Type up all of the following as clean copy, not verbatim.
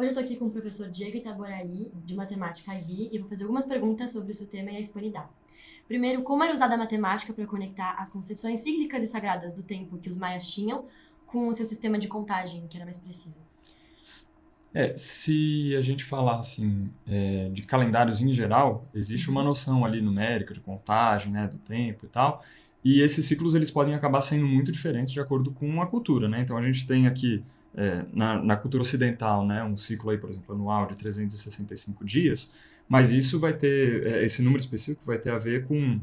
Hoje eu tô aqui com o professor Diego Itaboraí, de Matemática IB, e vou fazer algumas perguntas sobre o seu tema e a hispanidade. Primeiro, como era usada a matemática para conectar as concepções cíclicas e sagradas do tempo que os maias tinham com o seu sistema de contagem, que era mais preciso? Se a gente falar assim, de calendários em geral, existe uma noção ali numérica de contagem, né, do tempo e tal, e esses ciclos eles podem acabar sendo muito diferentes de acordo com a cultura, né? Então a gente tem aqui na cultura ocidental, né, um ciclo aí, por exemplo, anual de 365 dias, mas isso vai ter, esse número específico vai ter a ver com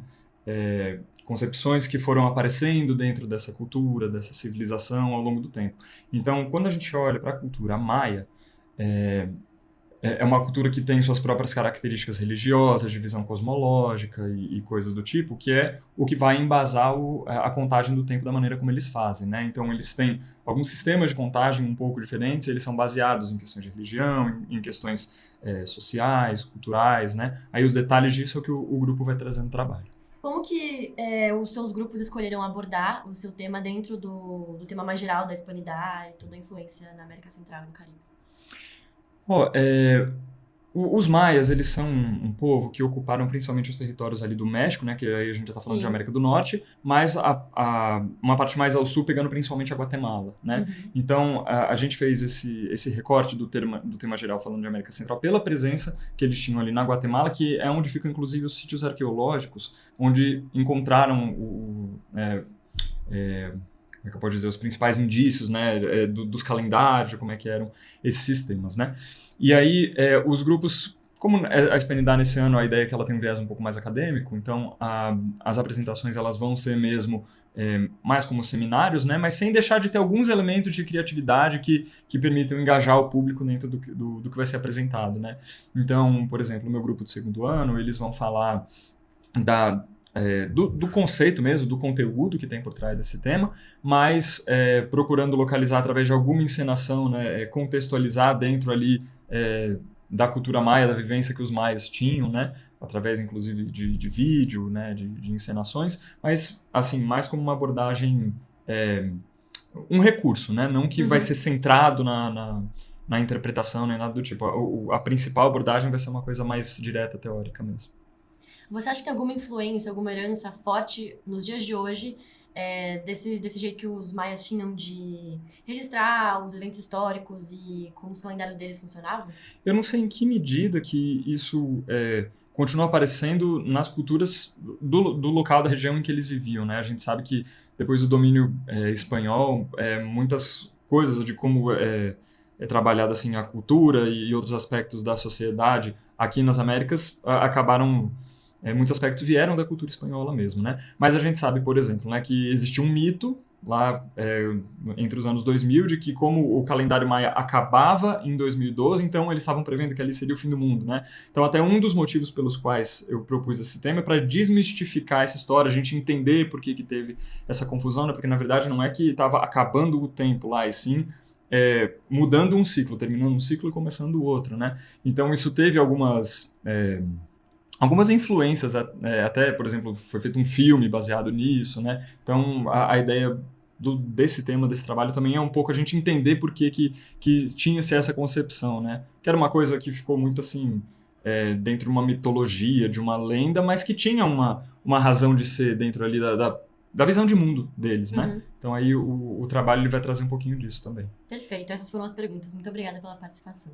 concepções que foram aparecendo dentro dessa cultura, dessa civilização ao longo do tempo. Então, quando a gente olha para a cultura maia, é, é uma cultura que tem suas próprias características religiosas, de visão cosmológica e coisas do tipo, que é o que vai embasar a contagem do tempo da maneira como eles fazem, né? Então, eles têm alguns sistemas de contagem um pouco diferentes, eles são baseados em questões de religião, em questões sociais, culturais, né? Aí os detalhes disso é o que o grupo vai trazendo no trabalho. Como que os seus grupos escolheram abordar o seu tema dentro do tema mais geral da hispanidade e toda a influência na América Central e no Caribe? Ó, os maias, eles são um povo que ocuparam principalmente os territórios ali do México, né, que aí a gente já está falando de Sim. América do Norte, mas uma parte mais ao sul, pegando principalmente a Guatemala, né? Uhum. Então, a gente fez esse recorte do tema geral falando de América Central pela presença que eles tinham ali na Guatemala, que é onde ficam, inclusive, os sítios arqueológicos, onde encontraram como é que eu posso dizer, os principais indícios, né, dos calendários, de como é que eram esses sistemas, né? E aí, os grupos, como a Hispanidade nesse ano, a ideia é que ela tem um viés um pouco mais acadêmico, então as apresentações elas vão ser mesmo mais como seminários, né, mas sem deixar de ter alguns elementos de criatividade que permitam engajar o público dentro do que vai ser apresentado, né? Então, por exemplo, no meu grupo de segundo ano, eles vão falar do conceito mesmo, do conteúdo que tem por trás desse tema, mas procurando localizar através de alguma encenação, né, contextualizar dentro ali da cultura maia, da vivência que os maias tinham, né, através inclusive de vídeo, né, de encenações, mas assim, mais como uma abordagem, um recurso, né, não que vai Uhum. ser centrado na interpretação nem nada do tipo. A principal abordagem vai ser uma coisa mais direta, teórica mesmo. Você acha que tem alguma influência, alguma herança forte nos dias de hoje, desse jeito que os maias tinham de registrar os eventos históricos e como os calendários deles funcionavam? Eu não sei em que medida que isso continua aparecendo nas culturas do local, da região em que eles viviam, né? A gente sabe que depois do domínio espanhol, muitas coisas de como é trabalhada assim, a cultura e outros aspectos da sociedade aqui nas Américas acabaram... muitos aspectos vieram da cultura espanhola mesmo, né? Mas a gente sabe, por exemplo, né, que existia um mito lá entre os anos 2000 de que como o calendário maia acabava em 2012, então eles estavam prevendo que ali seria o fim do mundo, né? Então até um dos motivos pelos quais eu propus esse tema é para desmistificar essa história, a gente entender por que teve essa confusão, né? Porque na verdade não é que estava acabando o tempo lá, e sim mudando um ciclo, terminando um ciclo e começando o outro, né? Então isso teve algumas influências, até, por exemplo, foi feito um filme baseado nisso, né? Então, a ideia desse tema, desse trabalho, também é um pouco a gente entender por que tinha-se essa concepção, né? Que era uma coisa que ficou muito assim, dentro de uma mitologia, de uma lenda, mas que tinha uma razão de ser dentro ali da visão de mundo deles, né? Uhum. Então, aí o trabalho ele vai trazer um pouquinho disso também. Perfeito, essas foram as perguntas. Muito obrigada pela participação.